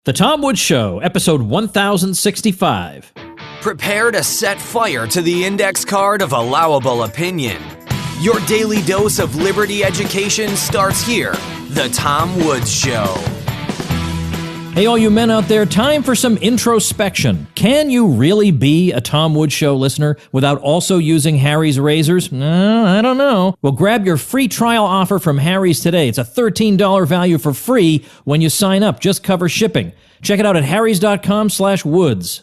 The Tom Woods Show, episode 1065. Prepare to set fire to the index card of allowable opinion. Your daily dose of liberty education starts here. The Tom Woods Show. Hey, all you men out there, time for some introspection. Can you really be a Tom Woods Show listener without also using Harry's razors? I don't know. Well, grab your free trial offer from Harry's today. It's a $13 value for free when you sign up. Just cover shipping. Check it out at harrys.com/woods.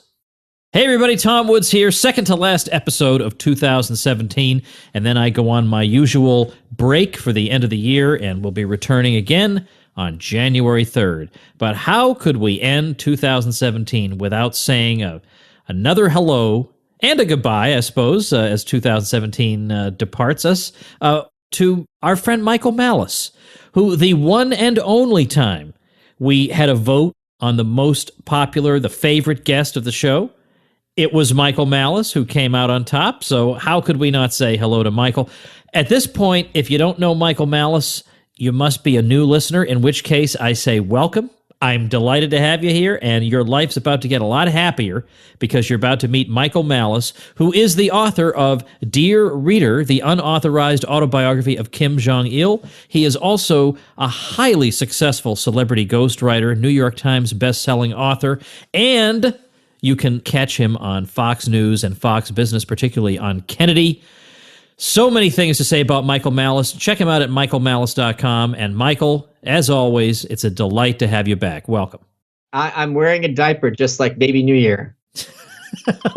Hey everybody, Tom Woods here, second to last episode of 2017, and then I go on my usual break for the end of the year, and we'll be returning again on January 3rd. But how could we end 2017 without saying another hello and a goodbye, I suppose, as 2017 departs us, to our friend Michael Malice, who the one and only time we had a vote on the most popular, the favorite guest of the show, it was Michael Malice who came out on top. So how could we not say hello to Michael? At this point, if you don't know Michael Malice, you must be a new listener, in which case I say welcome. I'm delighted to have you here, and your life's about to get a lot happier because you're about to meet Michael Malice, who is the author of Dear Reader, the unauthorized autobiography of Kim Jong-il. He is also a highly successful celebrity ghostwriter, New York Times bestselling author, and you can catch him on Fox News and Fox Business, particularly on Kennedy. So many things to say about Michael Malice. Check him out at michaelmalice.com. And Michael, as always, it's a delight to have you back. Welcome. I'm wearing a diaper just like Baby New Year.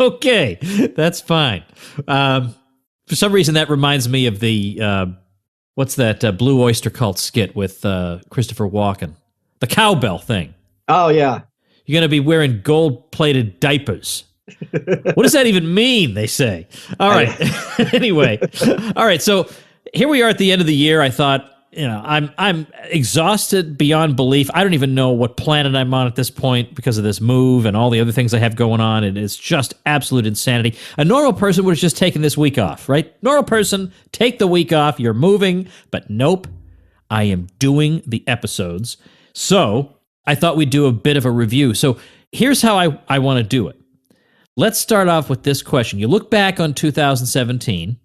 Okay, that's fine. For some reason, that reminds me of the, what's that Blue Oyster Cult skit with Christopher Walken? The cowbell thing. Oh, yeah. You're going to be wearing gold-plated diapers. What does that even mean, they say? All right. Anyway. All right. So here we are at the end of the year. I thought, I'm exhausted beyond belief. I don't even know what planet I'm on at this point because of this move and all the other things I have going on. And it's just absolute insanity. A normal person would have just taken this week off, right? Normal person, take the week off. You're moving. But nope, I am doing the episodes. So I thought we'd do a bit of a review. So here's how I want to do it. Let's start off with this question. You look back on 2017,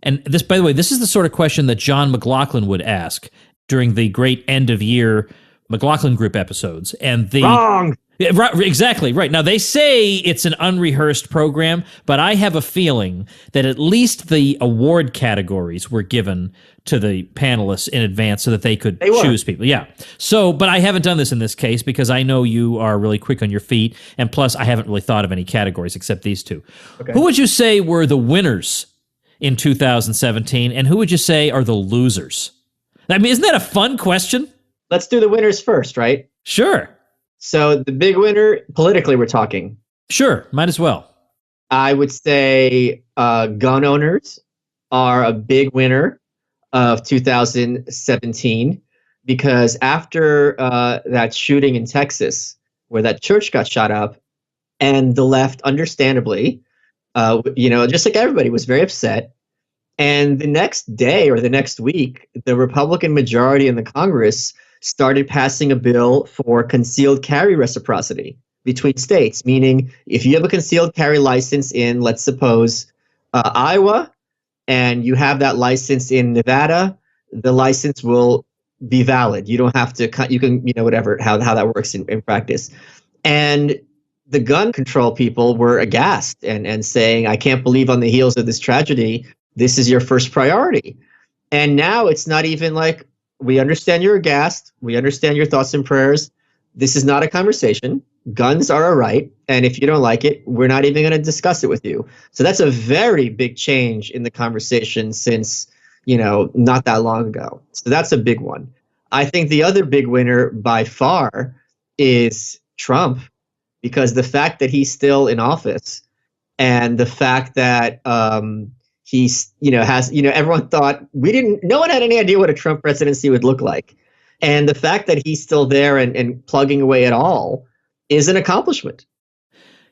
and this, by the way, this is the sort of question that John McLaughlin would ask during the great end-of-year McLaughlin Group episodes. And Wrong! Yeah, right, exactly, right. Now, they say it's an unrehearsed program, but I have a feeling that at least the award categories were given to the panelists in advance so that they could choose people. Yeah. So, but I haven't done this in this case because I know you are really quick on your feet, and plus I haven't really thought of any categories except these two. Okay. Who would you say were the winners in 2017, and who would you say are the losers? I mean, isn't that a fun question? Let's do the winners first, right? Sure. So the big winner, politically we're talking. Sure, might as well. I would say gun owners are a big winner of 2017 because after that shooting in Texas where that church got shot up, and the left, understandably, just like everybody, was very upset. And the next day or the next week, the Republican majority in the Congress started passing a bill for concealed carry reciprocity between states, meaning if you have a concealed carry license in, let's suppose, Iowa, and you have that license in Nevada, the license will be valid. You don't have to, you can, whatever, how that works in practice. And the gun control people were aghast and saying, I can't believe on the heels of this tragedy, this is your first priority. And now it's not even like, we understand you're aghast. We understand your thoughts and prayers. This is not a conversation. Guns are a right. And if you don't like it, we're not even going to discuss it with you. So that's a very big change in the conversation since, not that long ago. So that's a big one. I think the other big winner by far is Trump, because the fact that he's still in office and the fact that, he's, everyone thought no one had any idea what a Trump presidency would look like. And the fact that he's still there and plugging away at all is an accomplishment.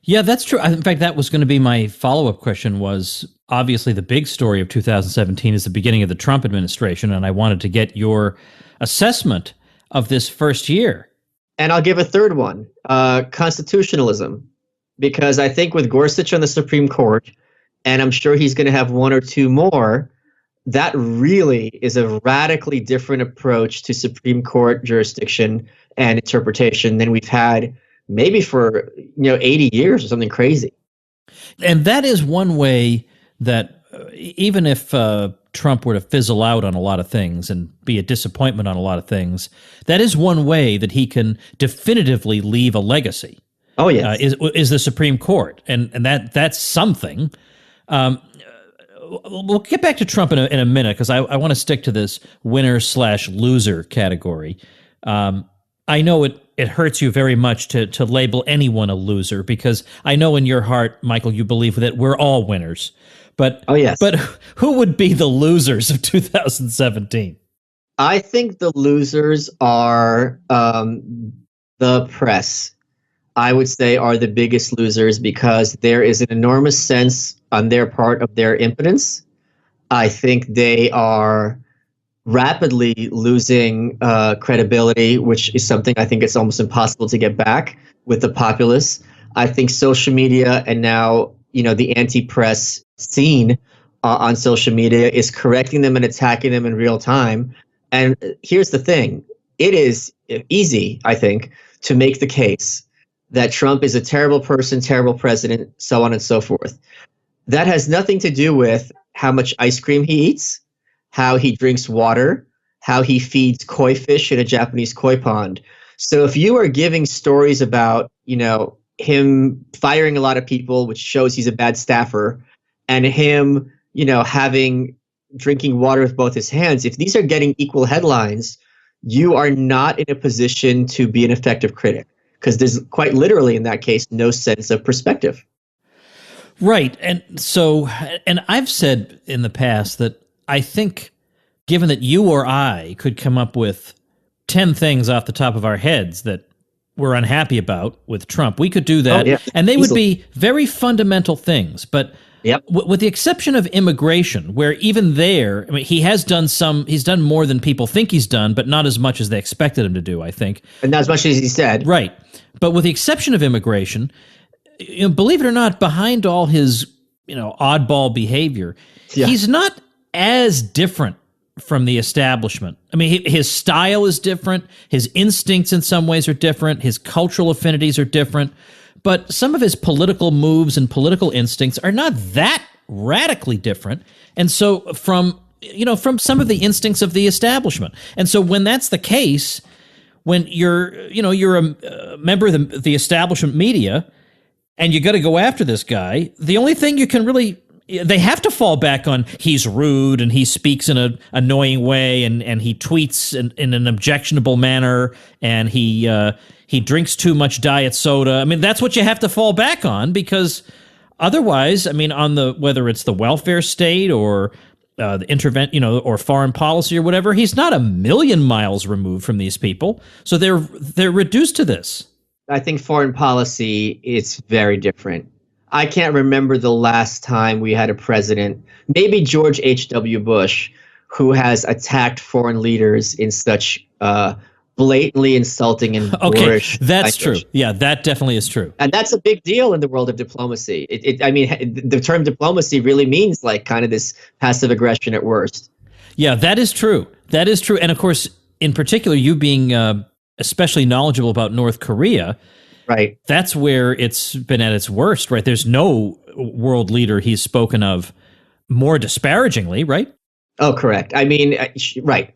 Yeah, that's true. In fact, that was going to be my follow-up question was, obviously the big story of 2017 is the beginning of the Trump administration, and I wanted to get your assessment of this first year. And I'll give a third one, constitutionalism, because I think with Gorsuch on the Supreme Court, and I'm sure he's going to have one or two more, that really is a radically different approach to Supreme Court jurisdiction and interpretation than we've had maybe for 80 years or something crazy. And that is one way that even if Trump were to fizzle out on a lot of things and be a disappointment on a lot of things, that is one way that he can definitively leave a legacy. Oh, yes. Is the Supreme Court. And that's something. We'll get back to Trump in a minute, because I want to stick to this winner/loser category. I know it hurts you very much to label anyone a loser, because I know in your heart, Michael, you believe that we're all winners. But oh, yes. But who would be the losers of 2017? I think the losers are the press. I would say are the biggest losers, because there is an enormous sense on their part of their impotence. I think they are rapidly losing credibility, which is something I think it's almost impossible to get back with the populace. I think social media and now, the anti-press scene on social media is correcting them and attacking them in real time. And here's the thing. It is easy, I think, to make the case that Trump is a terrible person, terrible president, so on and so forth. That has nothing to do with how much ice cream he eats, how he drinks water, how he feeds koi fish in a Japanese koi pond. So if you are giving stories about, him firing a lot of people, which shows he's a bad staffer, and him, drinking water with both his hands, if these are getting equal headlines, you are not in a position to be an effective critic, because there's quite literally in that case no sense of perspective. Right. And so, and I've said in the past that I think, given that you or I could come up with 10 things off the top of our heads that we're unhappy about with Trump, we could do that. Oh, yeah. And they would be very fundamental things. But yep. With the exception of immigration, where even there, I mean, he's done more than people think he's done, but not as much as they expected him to do, I think. And not as much as he said. Right. But with the exception of immigration, believe it or not, behind all his, oddball behavior, he's not as different from the establishment. I mean, his style is different. His instincts in some ways are different. His cultural affinities are different. But some of his political moves and political instincts are not that radically different. And so from some of the instincts of the establishment. And so when that's the case, when you're a member of the establishment media and you got to go after this guy, the only thing you can really, they have to fall back on, he's rude and he speaks in an annoying way and he tweets in an objectionable manner and he drinks too much diet soda. I mean, that's what you have to fall back on, because otherwise, I mean, whether it's the welfare state or the or foreign policy or whatever, he's not a million miles removed from these people. So they're reduced to this. I think foreign policy is very different. I can't remember the last time we had a president, maybe George H.W. Bush, who has attacked foreign leaders in such blatantly insulting and boorish. Okay, that's true. Yeah, that definitely is true. And that's a big deal in the world of diplomacy. The term diplomacy really means like kind of this passive aggression at worst. Yeah, that is true. That is true. And of course, in particular, you being especially knowledgeable about North Korea, right? That's where it's been at its worst, right? There's no world leader he's spoken of more disparagingly, right? Oh, correct. I mean, right.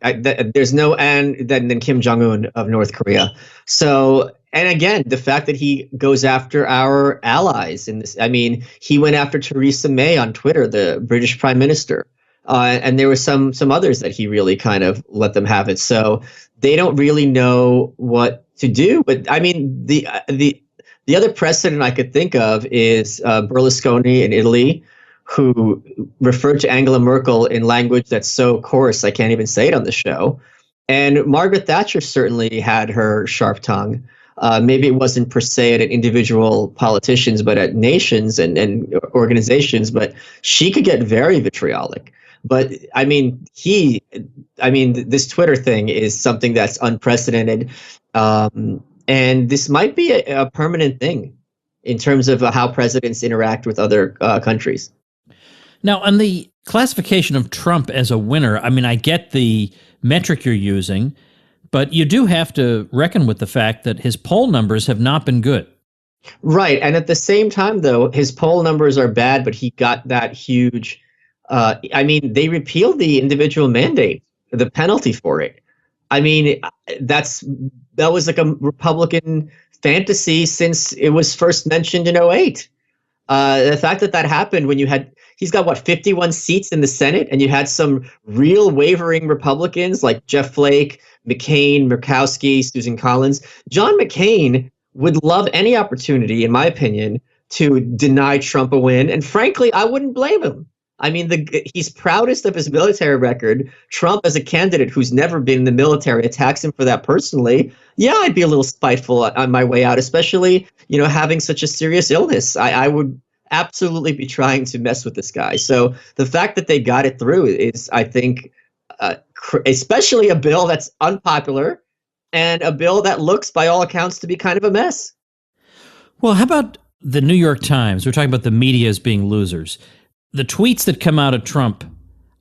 There's no and than Kim Jong-un of North Korea. So, and again, the fact that he goes after our allies in this, I mean, he went after Theresa May on Twitter, the British Prime Minister. And there were some others that he really kind of let them have it. So they don't really know what to do. But I mean, the other precedent I could think of is Berlusconi in Italy, who referred to Angela Merkel in language that's so coarse I can't even say it on the show. And Margaret Thatcher certainly had her sharp tongue. Maybe it wasn't per se at individual politicians, but at nations and organizations. But she could get very vitriolic. But I mean, this Twitter thing is something that's unprecedented. And And this might be a permanent thing in terms of how presidents interact with other countries. Now, on the classification of Trump as a winner, I mean, I get the metric you're using, but you do have to reckon with the fact that his poll numbers have not been good. Right. And at the same time, though, his poll numbers are bad, but he got that huge. I mean, they repealed the individual mandate, the penalty for it. I mean, that was like a Republican fantasy since it was first mentioned in '08. The fact that happened when he's got 51 seats in the Senate, and you had some real wavering Republicans like Jeff Flake, McCain, Murkowski, Susan Collins. John McCain would love any opportunity, in my opinion, to deny Trump a win. And frankly, I wouldn't blame him. I mean, he's proudest of his military record. Trump, as a candidate who's never been in the military, attacks him for that personally. Yeah, I'd be a little spiteful on my way out, especially, having such a serious illness. I would absolutely be trying to mess with this guy. So the fact that they got it through is, I think, especially a bill that's unpopular and a bill that looks, by all accounts, to be kind of a mess. Well, how about the New York Times? We're talking about the media as being losers. The tweets that come out of Trump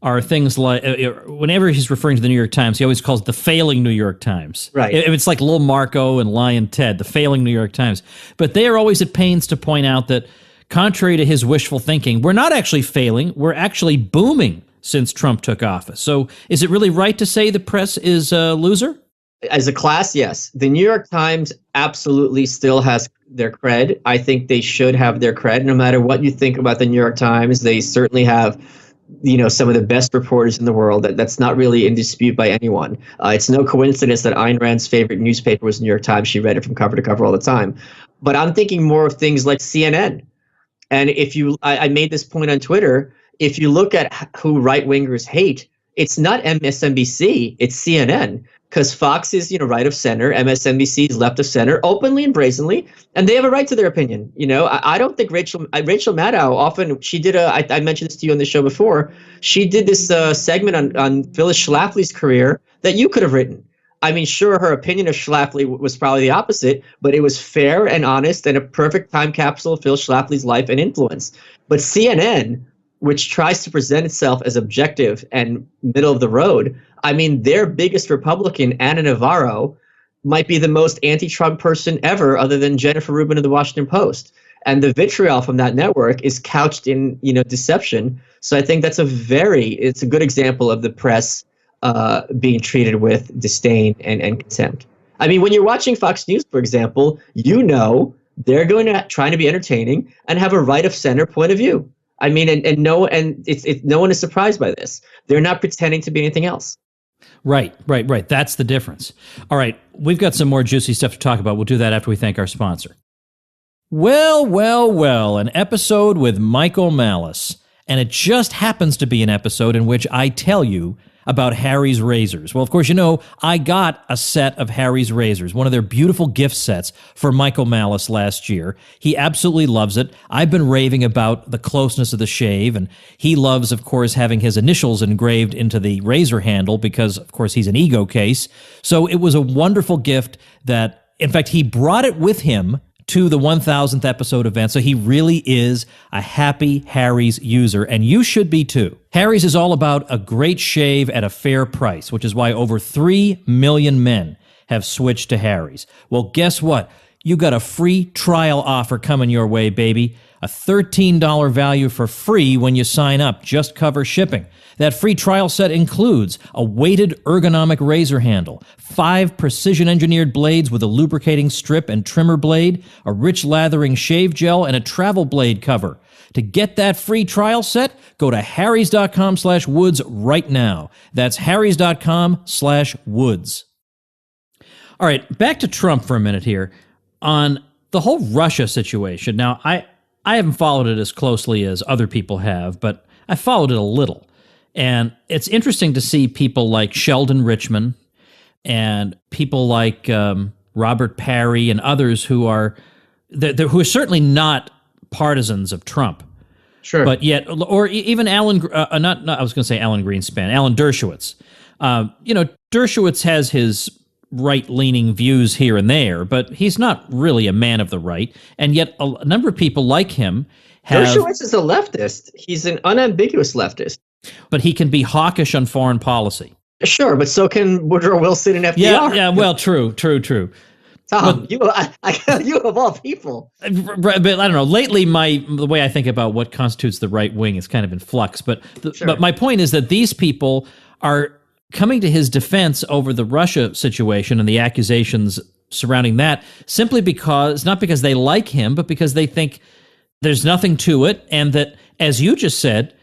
are things like, whenever he's referring to the New York Times, he always calls the failing New York Times. Right. It's like Lil Marco and Lion Ted, the failing New York Times. But they are always at pains to point out that, contrary to his wishful thinking, we're not actually failing, we're actually booming since Trump took office. So is it really right to say the press is a loser? As a class, yes. The New York Times absolutely still has their cred. I think they should have their cred. No matter what you think about the New York Times, they certainly have, some of the best reporters in the world. That's not really in dispute by anyone. It's no coincidence that Ayn Rand's favorite newspaper was New York Times. She read it from cover to cover all the time. But I'm thinking more of things like CNN. And I made this point on Twitter, if you look at who right-wingers hate, it's not MSNBC, it's CNN. Because Fox is, right of center, MSNBC is left of center, openly and brazenly, and they have a right to their opinion. I don't think Rachel Maddow often, she did I mentioned this to you on the show before, she did this segment on Phyllis Schlafly's career that you could have written. I mean, sure, her opinion of Schlafly was probably the opposite, but it was fair and honest and a perfect time capsule of Phil Schlafly's life and influence. But CNN, which tries to present itself as objective and middle of the road, I mean, their biggest Republican, Ana Navarro, might be the most anti-Trump person ever, other than Jennifer Rubin of the Washington Post. And the vitriol from that network is couched in, deception. So I think it's a good example of the press being treated with disdain and contempt. I mean, when you're watching Fox News, for example, they're going to try to be entertaining and have a right of center point of view. I mean, no one is surprised by this. They're not pretending to be anything else. Right. That's the difference. All right, we've got some more juicy stuff to talk about. We'll do that after we thank our sponsor. Well, an episode with Michael Malice. And it just happens to be an episode in which I tell you about Harry's razors. Well, of course, I got a set of Harry's razors, one of their beautiful gift sets for Michael Malice last year. He absolutely loves it. I've been raving about the closeness of the shave, and he loves, of course, having his initials engraved into the razor handle because, of course, he's an ego case. So it was a wonderful gift that, in fact, he brought it with him to the 1000th episode event, so he really is a happy Harry's user, and you should be too. Harry's is all about a great shave at a fair price, which is why over 3 million men have switched to Harry's. Well, guess what? You got a free trial offer coming your way, baby. A $13 value for free when you sign up. Just cover shipping. That free trial set includes a weighted ergonomic razor handle, 5 precision-engineered blades with a lubricating strip and trimmer blade, a rich lathering shave gel, and a travel blade cover. To get that free trial set, go to harrys.com/woods right now. That's harrys.com/woods. All right, back to Trump for a minute here. On the whole Russia situation, now I haven't followed it as closely as other people have, but I followed it a little. And it's interesting to see people like Sheldon Richman and people like Robert Parry and others who are certainly not partisans of Trump. Sure. But yet, or even I was going to say Alan Greenspan, Alan Dershowitz. Dershowitz has his right-leaning views here and there, but he's not really a man of the right. And yet a number of people like him have... Dershowitz is a leftist. He's an unambiguous leftist. But he can be hawkish on foreign policy. Sure, but so can Woodrow Wilson and FDR. Yeah, well, true. Tom, you of all people. But I don't know. Lately, the way I think about what constitutes the right wing is kind of in flux. But but my point is that these people are coming to his defense over the Russia situation and the accusations surrounding that simply because, not because they like him, but because they think there's nothing to it, and that, as you just said,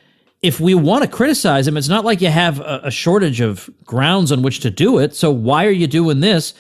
if we want to criticize him, it's not like you have a shortage of grounds on which to do it. So why are you doing this?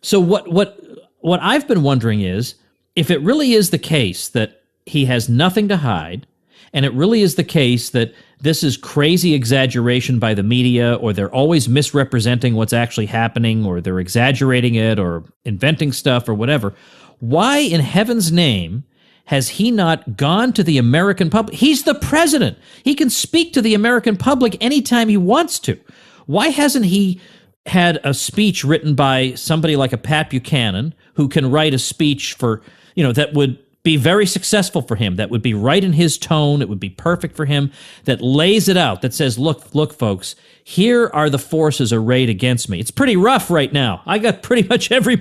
So what I've been wondering is, if it really is the case that he has nothing to hide, and it really is the case that this is crazy exaggeration by the media, or they're always misrepresenting what's actually happening, or they're exaggerating it, or inventing stuff, or whatever, why in heaven's name has he not gone to the American public? He's the president. He can speak to the American public anytime he wants to. Why hasn't he had a speech written by somebody like a Pat Buchanan, who can write a speech for, that would be very successful for him, that would be right in his tone, it would be perfect for him, that lays it out, that says, look, folks, here are the forces arrayed against me. It's pretty rough right now. I got pretty much every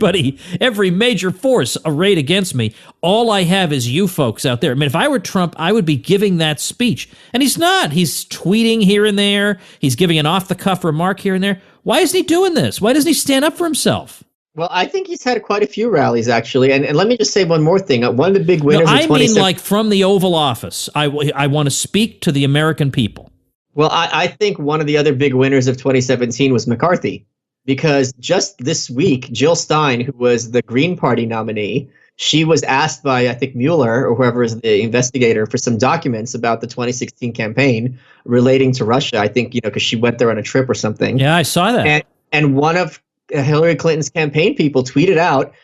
major force arrayed against me. All I have is you folks out there. I mean, if I were Trump, I would be giving that speech. And he's not. He's tweeting here and there. He's giving an off-the-cuff remark here and there. Why isn't he doing this? Why doesn't he stand up for himself? Well, I think he's had quite a few rallies, actually. And let me just say one more thing. One of the big winners I mean, like from the Oval Office. I want to speak to the American people. Well, I think one of the other big winners of 2017 was McCarthy, because just this week, Jill Stein, who was the Green Party nominee, she was asked by, I think, Mueller or whoever is the investigator for some documents about the 2016 campaign relating to Russia. I think, because she went there on a trip or something. Yeah, I saw that. And one of Hillary Clinton's campaign people tweeted out,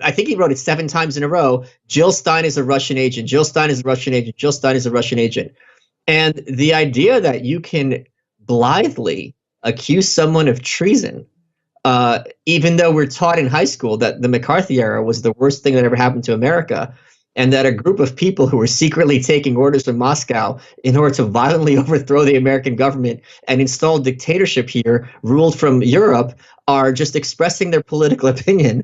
I think he wrote it 7 times in a row, Jill Stein is a Russian agent, Jill Stein is a Russian agent, Jill Stein is a Russian agent. And the idea that you can blithely accuse someone of treason, even though we're taught in high school that the McCarthy era was the worst thing that ever happened to America, and that a group of people who were secretly taking orders from Moscow in order to violently overthrow the American government and install dictatorship here, ruled from Europe, are just expressing their political opinion.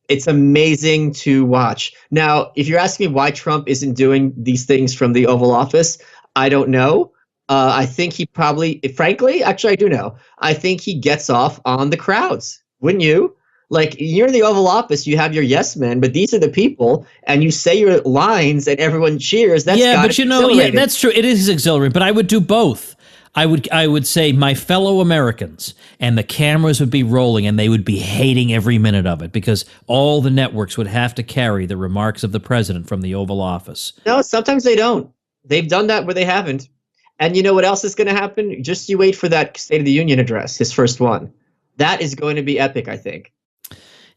It's amazing to watch. Now, if you're asking me why Trump isn't doing these things from the Oval Office, I don't know. I think he probably, frankly, actually, I do know. I think he gets off on the crowds. Wouldn't you? Like, you're in the Oval Office, you have your yes men, but these are the people, and you say your lines and everyone cheers. That's that's true. It is exhilarating, but I would do both. I would say my fellow Americans, and the cameras would be rolling, and they would be hating every minute of it, because all the networks would have to carry the remarks of the president from the Oval Office. No, sometimes they don't. They've done that where they haven't. And you know what else is going to happen? Just you wait for that State of the Union address, his first one. That is going to be epic, I think.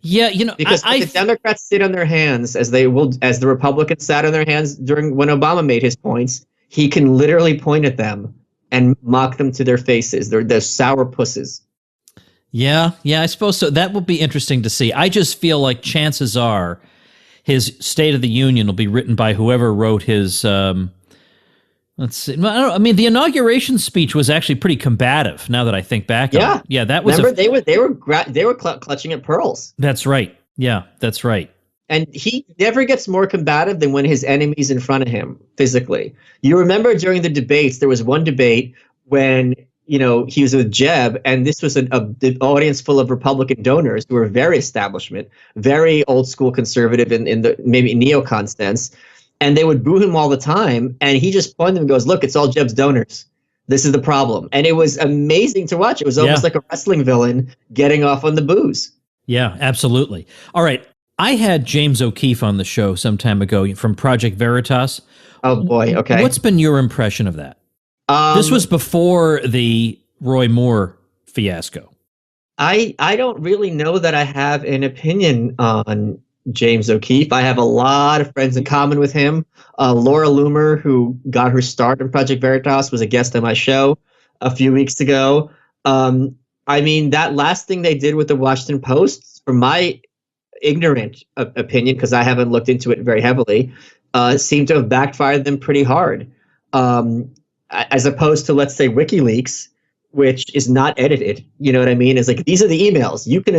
Yeah, because the Democrats sit on their hands as the Republicans sat on their hands when Obama made his points. He can literally point at them and mock them to their faces. They're sour pusses. Yeah, I suppose so. That will be interesting to see. I just feel like chances are his State of the Union will be written by whoever wrote his. Let's see. I mean, the inauguration speech was actually pretty combative. Now that I think back, on it. That was. Remember, they were clutching at pearls. That's right. Yeah, that's right. And he never gets more combative than when his enemy's in front of him physically. You remember during the debates, there was one debate when he was with Jeb, and this was an audience full of Republican donors who were very establishment, very old school conservative in the maybe neocon sense. And they would boo him all the time. And he just pointed and goes, look, it's all Jeb's donors. This is the problem. And it was amazing to watch. It was almost like a wrestling villain getting off on the boos. Yeah, absolutely. All right. I had James O'Keefe on the show some time ago from Project Veritas. Oh, boy. Okay. What's been your impression of that? This was before the Roy Moore fiasco. I don't really know that I have an opinion on James O'Keefe. I have a lot of friends in common with him. Laura Loomer, who got her start in Project Veritas, was a guest on my show a few weeks ago. I mean, that last thing they did with the Washington Post, from my ignorant opinion, because I haven't looked into it very heavily, seemed to have backfired them pretty hard. As opposed to, let's say, WikiLeaks, which is not edited. You know what I mean? It's like, these are the emails. You can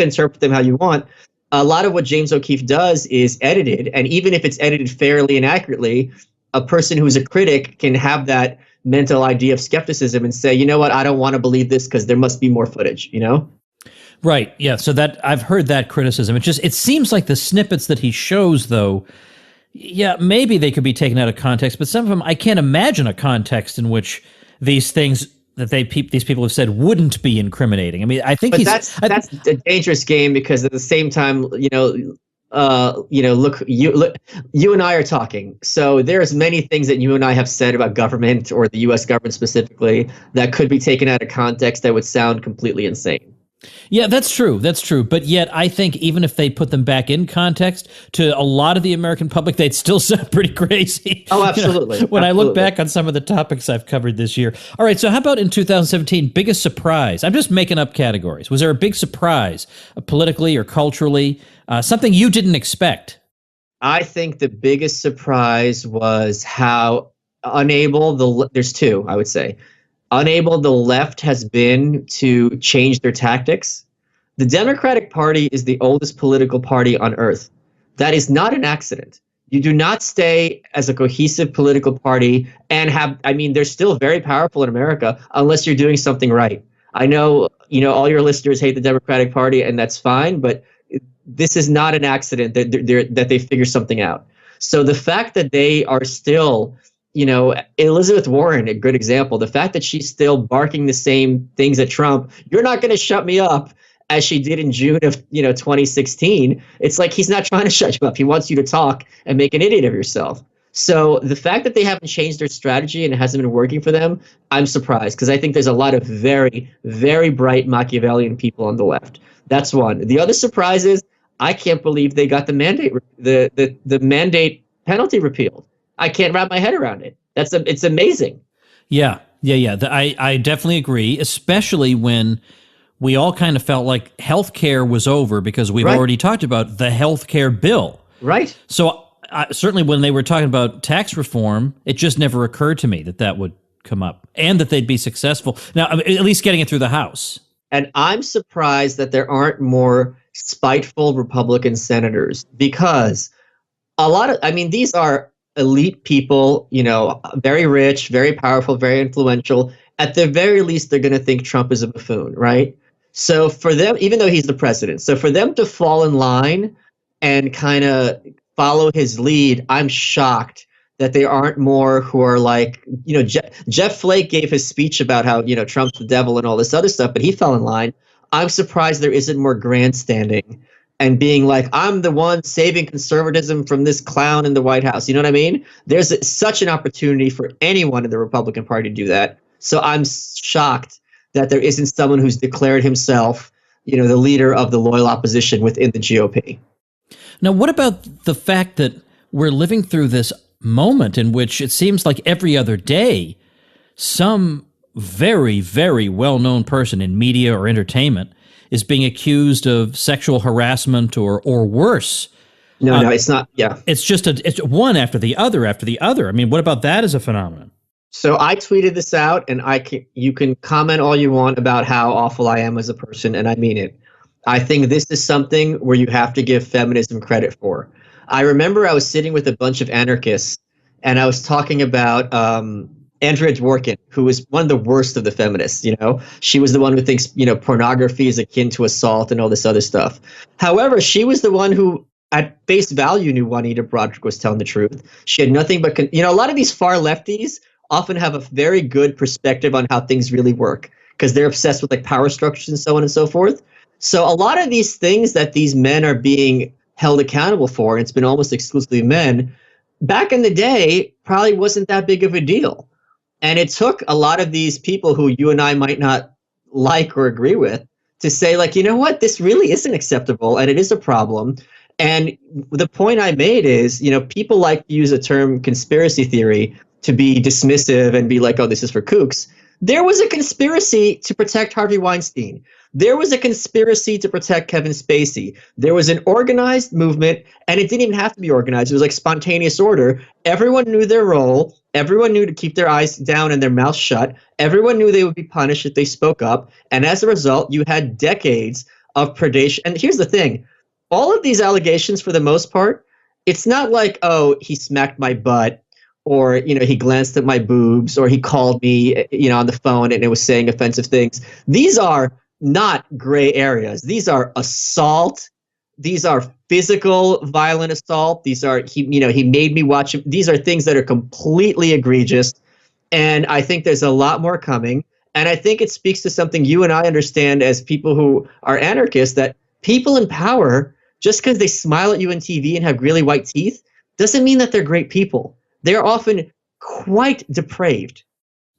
interpret them how you want. A lot of what James O'Keefe does is edited, and even if it's edited fairly and accurately, a person who's a critic can have that mental idea of skepticism and say, you know what, I don't want to believe this because there must be more footage, you know? Right. Yeah. So that I've heard that criticism. It seems like the snippets that he shows, though, yeah, maybe they could be taken out of context, but some of them, I can't imagine a context in which these things that these people have said wouldn't be incriminating. I mean, I think but that's a dangerous game, because at the same time, look, you and I are talking. So there's many things that you and I have said about government, or the U.S. government specifically, that could be taken out of context that would sound completely insane. Yeah, that's true. That's true. But yet, I think even if they put them back in context, to a lot of the American public, they'd still sound pretty crazy. Oh, absolutely. When I look back on some of the topics I've covered this year. All right, so how about in 2017, biggest surprise? I'm just making up categories. Was there a big surprise, politically or culturally, something you didn't expect? I think the biggest surprise was how unable there's two, I would say. Unable the left has been to change their tactics. The Democratic Party is the oldest political party on earth. That is not an accident. You do not stay as a cohesive political party and they're still very powerful in America unless you're doing something right. I know, all your listeners hate the Democratic Party, and that's fine, but this is not an accident that they figure something out. So the fact that they are still, Elizabeth Warren, a good example, the fact that she's still barking the same things at Trump, you're not going to shut me up, as she did in June of 2016. It's like, he's not trying to shut you up. He wants you to talk and make an idiot of yourself. So the fact that they haven't changed their strategy and it hasn't been working for them, I'm surprised, because I think there's a lot of very, very bright Machiavellian people on the left. That's one. The other surprise is, I can't believe they got the mandate penalty repealed. I can't wrap my head around it. It's amazing. Yeah. I definitely agree, especially when we all kind of felt like healthcare was over, because we've already talked about the healthcare bill. Right. So certainly when they were talking about tax reform, it just never occurred to me that would come up and that they'd be successful. Now, at least getting it through the House. And I'm surprised that there aren't more spiteful Republican senators, because these are elite people, very rich, very powerful, very influential. At the very least, they're going to think Trump is a buffoon, right? So for them, even though he's the president, so for them to fall in line and kind of follow his lead, I'm shocked that there aren't more who are like, Jeff Flake gave his speech about how, Trump's the devil and all this other stuff, but he fell in line. I'm surprised there isn't more grandstanding and being like, I'm the one saving conservatism from this clown in the White House. You know what I mean? There's such an opportunity for anyone in the Republican Party to do that. So I'm shocked that there isn't someone who's declared himself, the leader of the loyal opposition within the GOP. Now, what about the fact that we're living through this moment in which it seems like every other day, some very, very well-known person in media or entertainment is being accused of sexual harassment or worse? No, it's not. Yeah. It's just it's one after the other after the other. I mean, what about that as a phenomenon? So I tweeted this out, and you can comment all you want about how awful I am as a person, and I mean it. I think this is something where you have to give feminism credit for. I remember I was sitting with a bunch of anarchists, and I was talking about Andrea Dworkin, who was one of the worst of the feminists. She was the one who thinks, pornography is akin to assault and all this other stuff. However, she was the one who, at face value, knew Juanita Broaddrick was telling the truth. She had nothing but, a lot of these far lefties often have a very good perspective on how things really work, because they're obsessed with like power structures and so on and so forth. So a lot of these things that these men are being held accountable for, and it's been almost exclusively men, back in the day probably wasn't that big of a deal. And it took a lot of these people who you and I might not like or agree with to say, like, you know what, this really isn't acceptable and it is a problem. And the point I made is, people like to use the term conspiracy theory to be dismissive and be like, oh, this is for kooks. There was a conspiracy to protect Harvey Weinstein. There was a conspiracy to protect Kevin Spacey. There was an organized movement, and it didn't even have to be organized. It was like spontaneous order. Everyone knew their role. Everyone knew to keep their eyes down and their mouth shut. Everyone knew they would be punished if they spoke up. And as a result, you had decades of predation. And here's the thing. All of these allegations, for the most part, it's not like, oh, he smacked my butt, or, he glanced at my boobs, or he called me, on the phone and it was saying offensive things. These are not gray areas. These are assault. These are physical violent assault. These are, he made me watch him. These are things that are completely egregious. And I think there's a lot more coming. And I think it speaks to something you and I understand as people who are anarchists, that people in power, just because they smile at you on TV and have really white teeth, doesn't mean that they're great people. They're often quite depraved.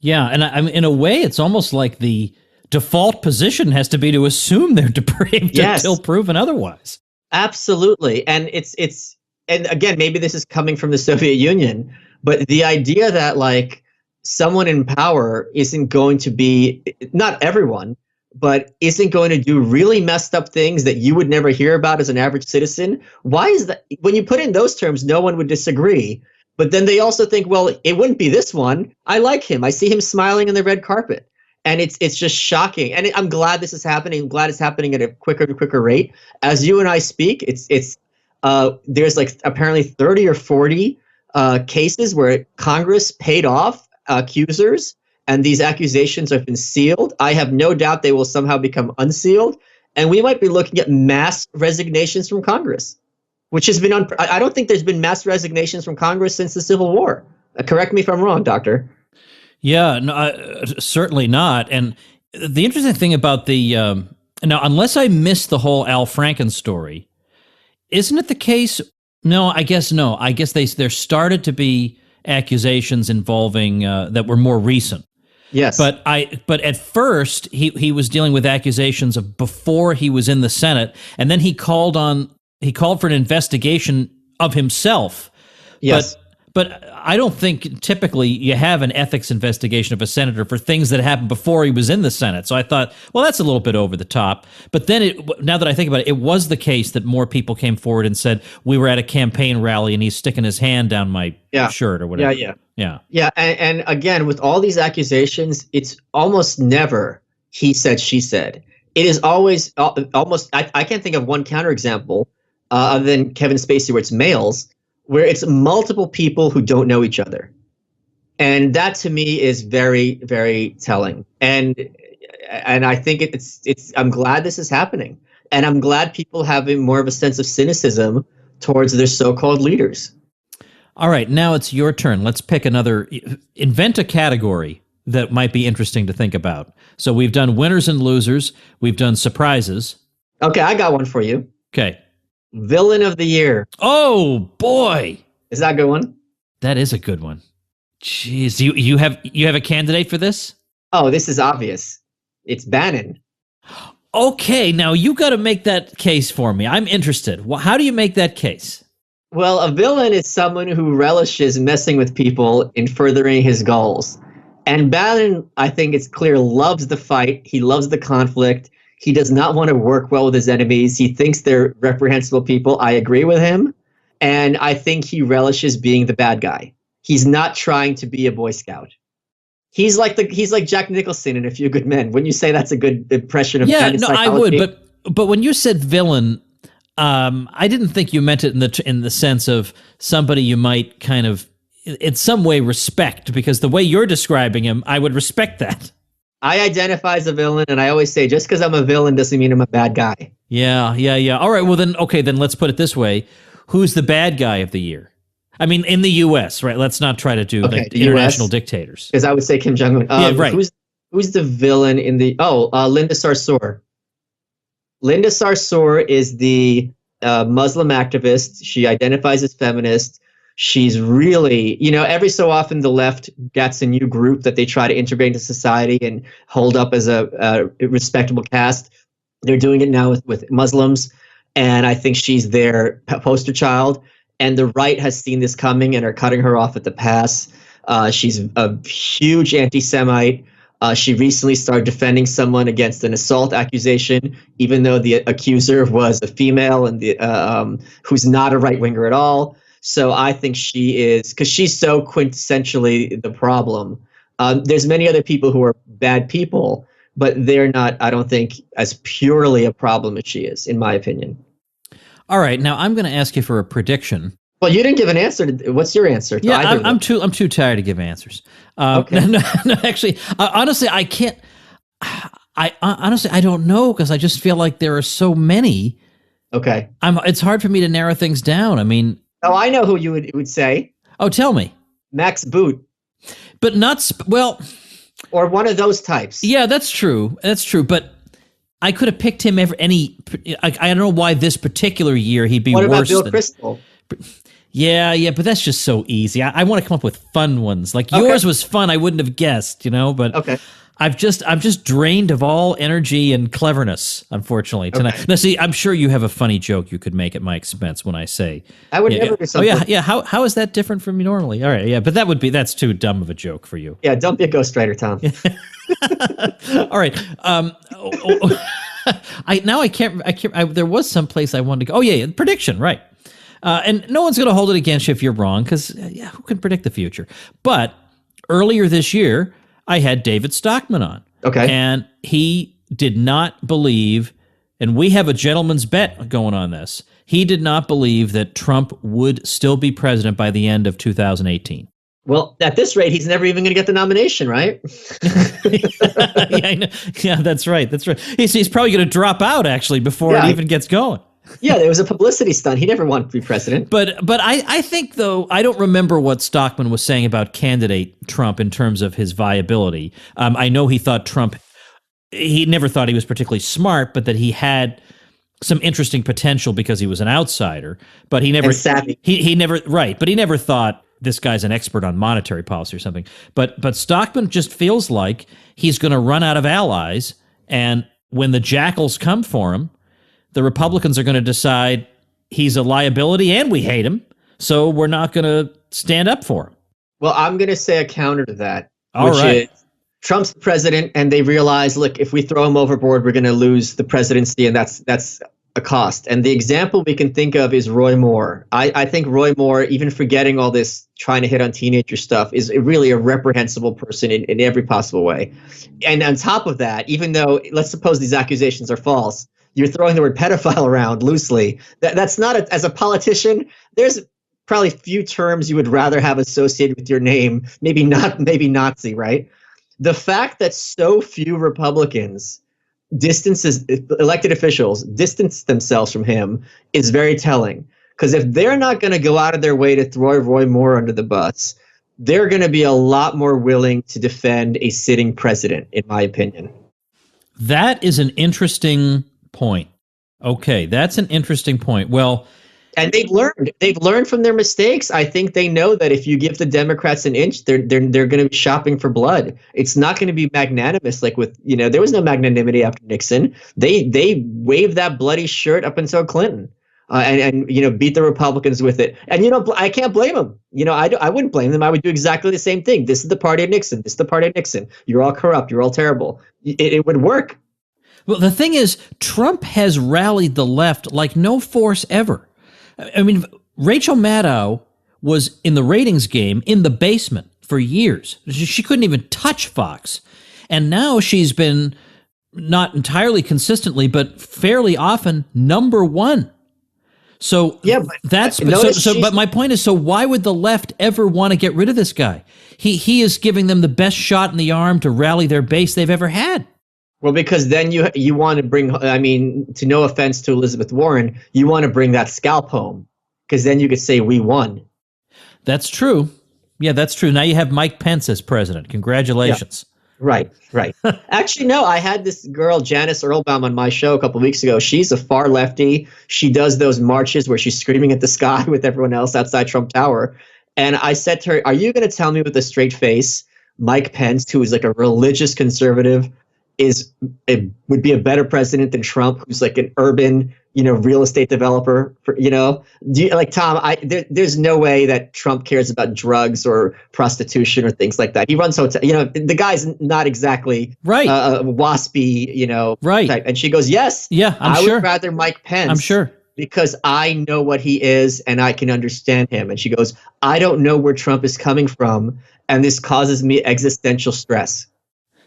Yeah, and I mean, in a way, it's almost like the default position has to be to assume they're depraved until proven otherwise. Absolutely. And and again, maybe this is coming from the Soviet Union, but the idea that like someone in power isn't going to be, not everyone, but isn't going to do really messed up things that you would never hear about as an average citizen. Why is that? When you put in those terms, no one would disagree. But then they also think, well, it wouldn't be this one. I like him. I see him smiling on the red carpet. And it's just shocking. And I'm glad this is happening. I'm glad it's happening at a quicker and quicker rate. As you and I speak, there's like apparently 30 or 40 cases where Congress paid off accusers, and these accusations have been sealed. I have no doubt they will somehow become unsealed. And we might be looking at mass resignations from Congress, which has been I don't think there's been mass resignations from Congress since the Civil War. Correct me if I'm wrong, Doctor. Yeah, no, certainly not. And the interesting thing about the now, unless I missed the whole Al Franken story, isn't it the case? No, I guess no. I guess there started to be accusations involving that were more recent. Yes, but at first he was dealing with accusations of before he was in the Senate, and then he called for an investigation of himself. Yes. But I don't think typically you have an ethics investigation of a senator for things that happened before he was in the Senate. So I thought, well, that's a little bit over the top. But then now that I think about it, it was the case that more people came forward and said, we were at a campaign rally and he's sticking his hand down my shirt or whatever. Yeah. And again, with all these accusations, it's almost never he said, she said. It is always almost, I can't think of one counterexample other than Kevin Spacey where it's males, where it's multiple people who don't know each other. And that to me is very, very telling. And I think I'm glad this is happening. And I'm glad people have more of a sense of cynicism towards their so-called leaders. All right, now it's your turn. Let's pick invent a category that might be interesting to think about. So we've done winners and losers. We've done surprises. Okay, I got one for you. Okay. Villain of the year. Oh boy, is that a good one? That is a good one. Jeez, you have a candidate for this? Oh, this is obvious. It's Bannon. Okay, now you got to make that case for me. I'm interested. How do you make that case? Well, a villain is someone who relishes messing with people in furthering his goals. And Bannon, I think it's clear, loves the fight. He loves the conflict. He does not want to work well with his enemies. He thinks they're reprehensible people. I agree with him. And I think he relishes being the bad guy. He's not trying to be a Boy Scout. He's like Jack Nicholson in A Few Good Men. Wouldn't you say that's a good impression of Bannon's psychology? I would. But when you said villain, I didn't think you meant it in the sense of somebody you might kind of in some way respect, because the way you're describing him, I would respect that. I identify as a villain, and I always say, just because I'm a villain doesn't mean I'm a bad guy. Yeah. All right, well then let's put it this way. Who's the bad guy of the year? I mean, in the U.S., right? Let's not try to do like international dictators. Because I would say Kim Jong-un. Yeah, right. Who's the villain in the... Linda Sarsour. Linda Sarsour is the Muslim activist. She identifies as feminist. She's really, every so often the left gets a new group that they try to integrate into society and hold up as a respectable caste. They're doing it now with Muslims. And I think she's their poster child. And the right has seen this coming and are cutting her off at the pass. She's a huge anti-Semite. She recently started defending someone against an assault accusation, even though the accuser was a female and who's not a right winger at all. So I think she is, because she's so quintessentially the problem. There's many other people who are bad people, but they're not, I don't think, as purely a problem as she is, in my opinion. All right, now I'm going to ask you for a prediction. Well, you didn't give an answer. What's your answer? Yeah, I'm too tired to give answers. Okay. No, actually, honestly, I can't. I don't know, because I just feel like there are so many. Okay. It's hard for me to narrow things down. I mean, oh, I know who you would say. Oh, tell me. Max Boot. But not well. Or one of those types. Yeah, that's true. That's true. But I could have picked him I don't know why this particular year he'd be worse. What about Bill Kristol? Yeah, but that's just so easy. I want to come up with fun ones. Like yours was fun. I wouldn't have guessed, but okay. I'm just drained of all energy and cleverness, unfortunately, tonight. Okay. Now, see, I'm sure you have a funny joke you could make at my expense when I say. I would never do something. Oh, yeah. How is that different from me normally? All right, yeah, but that's too dumb of a joke for you. Yeah, don't be a ghostwriter, Tom. All right. I can't. There was some place I wanted to go. Oh, yeah, prediction, right. And no one's going to hold it against you if you're wrong, because who can predict the future? But earlier this year, I had David Stockman on. Okay. And he did not believe, and we have a gentleman's bet going on this, he did not believe that Trump would still be president by the end of 2018. Well, at this rate, he's never even going to get the nomination, right? Yeah, I know. Yeah, that's right. That's right. He's probably going to drop out, actually, before it even gets going. Yeah, there was a publicity stunt. He never wanted to be president. But I think, though, I don't remember what Stockman was saying about candidate Trump in terms of his viability. I know he thought he never thought he was particularly smart, but that he had some interesting potential because he was an outsider. But he never, and savvy. He never, right, but he never thought this guy's an expert on monetary policy or something. But Stockman just feels like he's going to run out of allies, and when the jackals come for him, the Republicans are going to decide he's a liability and we hate him, so we're not going to stand up for him. Well, I'm going to say a counter to that, which is Trump's the president, and they realize, look, if we throw him overboard, we're going to lose the presidency, and that's a cost. And the example we can think of is Roy Moore. I think Roy Moore, even forgetting all this trying to hit on teenager stuff, is really a reprehensible person in every possible way. And on top of that, even though, let's suppose these accusations are false, you're throwing the word pedophile around loosely. That's not, as a politician, there's probably few terms you would rather have associated with your name. Maybe Nazi, right? The fact that so few Republicans elected officials distance themselves from him is very telling. Because if they're not going to go out of their way to throw Roy Moore under the bus, they're going to be a lot more willing to defend a sitting president, in my opinion. That is an interesting point. Okay, that's an interesting point. Well, and they've learned from their mistakes. I think they know that if you give the Democrats an inch, they're going to be shopping for blood. It's not going to be magnanimous like with, there was no magnanimity after Nixon. They waved that bloody shirt up until Clinton. And beat the Republicans with it. And I can't blame them. I wouldn't blame them. I would do exactly the same thing. This is the party of Nixon. This is the party of Nixon. You're all corrupt. You're all terrible. It would work. Well, the thing is, Trump has rallied the left like no force ever. I mean, Rachel Maddow was in the ratings game in the basement for years. She couldn't even touch Fox. And now she's been, not entirely consistently, but fairly often, number one. So yeah, but my point is, so why would the left ever want to get rid of this guy? He is giving them the best shot in the arm to rally their base they've ever had. Well, because then you want to bring, to no offense to Elizabeth Warren, you want to bring that scalp home, because then you could say we won. That's true. Yeah, that's true. Now you have Mike Pence as president. Congratulations. Yeah. Right. Actually, no, I had this girl, Janice Earlbaum, on my show a couple of weeks ago. She's a far lefty. She does those marches where she's screaming at the sky with everyone else outside Trump Tower. And I said to her, are you going to tell me with a straight face, Mike Pence, who is like a religious conservative, would be a better president than Trump, who's like an urban real estate developer. Like Tom, there's no way that Trump cares about drugs or prostitution or things like that. He runs hotel. The guy's not exactly right. A waspy, right. type. And she goes, yes, yeah, I would rather Mike Pence. I'm sure. Because I know what he is and I can understand him. And she goes, I don't know where Trump is coming from, and this causes me existential stress.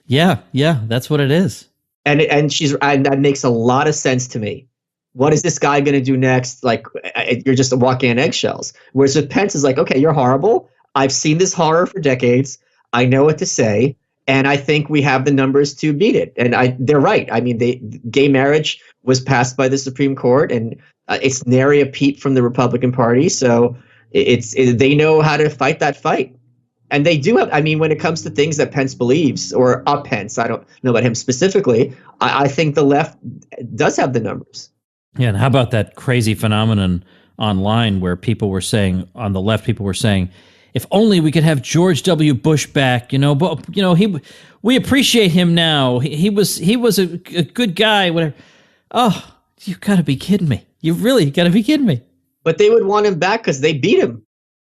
Yeah, that's what it is. And that makes a lot of sense to me. What is this guy going to do next? Like, you're just walking on eggshells. Whereas with Pence is like, okay, you're horrible. I've seen this horror for decades. I know what to say. And I think we have the numbers to beat it. And they're right. I mean, gay marriage was passed by the Supreme Court, and it's nary a peep from the Republican Party. So they know how to fight that fight. And they do have, when it comes to things that Pence believes, or Pence, I don't know about him specifically, I think the left does have the numbers. Yeah, and how about that crazy phenomenon online where people were saying, on the left, if only we could have George W. Bush back, but we appreciate him now. He was a good guy, whatever. Oh, you gotta be kidding me. You really gotta be kidding me. But they would want him back because they beat him.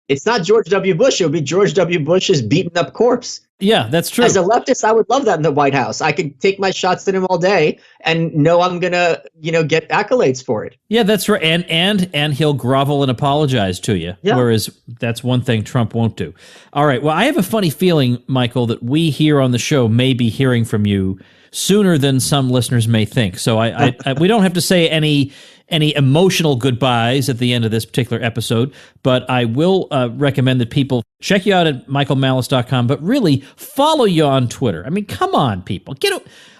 It's not George W. Bush. It would be George W. Bush's beaten up corpse. Yeah, that's true. As a leftist, I would love that in the White House. I could take my shots at him all day and know I'm going to, get accolades for it. Yeah, that's right. And he'll grovel and apologize to you. Yeah. Whereas that's one thing Trump won't do. All right. Well, I have a funny feeling, Michael, that we here on the show may be hearing from you sooner than some listeners may think. So we don't have to say any emotional goodbyes at the end of this particular episode, but I will recommend that people check you out at michaelmalice.com, but really follow you on Twitter. I mean, come on, people.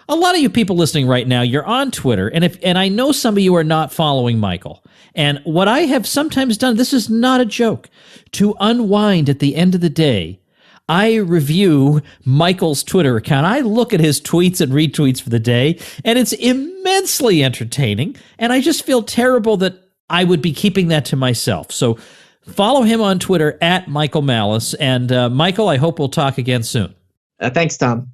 A lot of you people listening right now, you're on Twitter, and I know some of you are not following Michael. And what I have sometimes done, this is not a joke, to unwind at the end of the day, I review Michael's Twitter account. I look at his tweets and retweets for the day, and it's immensely entertaining. And I just feel terrible that I would be keeping that to myself. So follow him on Twitter at Michael Malice. And Michael, I hope we'll talk again soon. Thanks, Tom.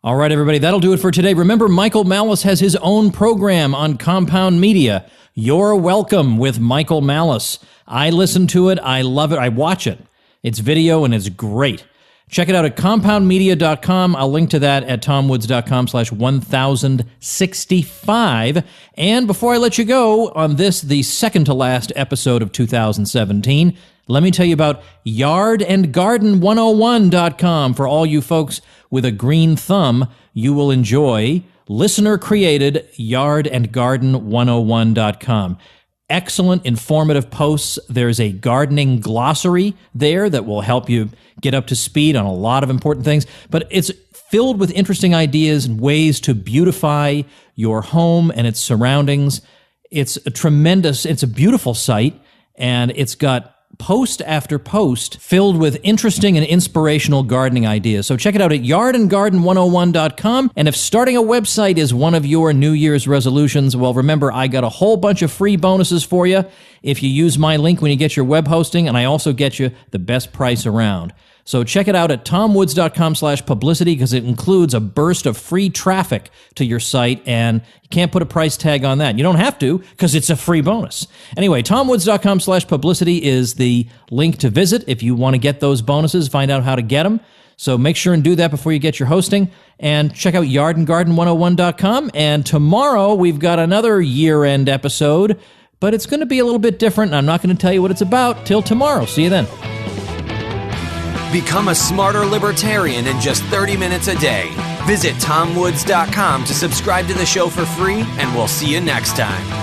All right, everybody, that'll do it for today. Remember, Michael Malice has his own program on Compound Media, You're Welcome with Michael Malice. I listen to it. I love it. I watch it. It's video and it's great. Check it out at compoundmedia.com. I'll link to that at tomwoods.com/1065. And before I let you go on this, the second to last episode of 2017, let me tell you about yardandgarden101.com. For all you folks with a green thumb, you will enjoy listener-created yardandgarden101.com. Excellent, informative posts. There's a gardening glossary there that will help you get up to speed on a lot of important things, but it's filled with interesting ideas and ways to beautify your home and its surroundings. It's a beautiful site, and it's got post after post filled with interesting and inspirational gardening ideas. So check it out at yardandgarden101.com. And if starting a website is one of your New Year's resolutions, well, remember, I got a whole bunch of free bonuses for you if you use my link when you get your web hosting, and I also get you the best price around. So check it out at tomwoods.com/publicity because it includes a burst of free traffic to your site, and you can't put a price tag on that. You don't have to because it's a free bonus. Anyway, tomwoods.com/publicity is the link to visit if you want to get those bonuses, find out how to get them. So make sure and do that before you get your hosting, and check out yardandgarden101.com. And tomorrow we've got another year-end episode, but it's going to be a little bit different, and I'm not going to tell you what it's about till tomorrow. See you then. Become a smarter libertarian in just 30 minutes a day. Visit tomwoods.com to subscribe to the show for free, and we'll see you next time.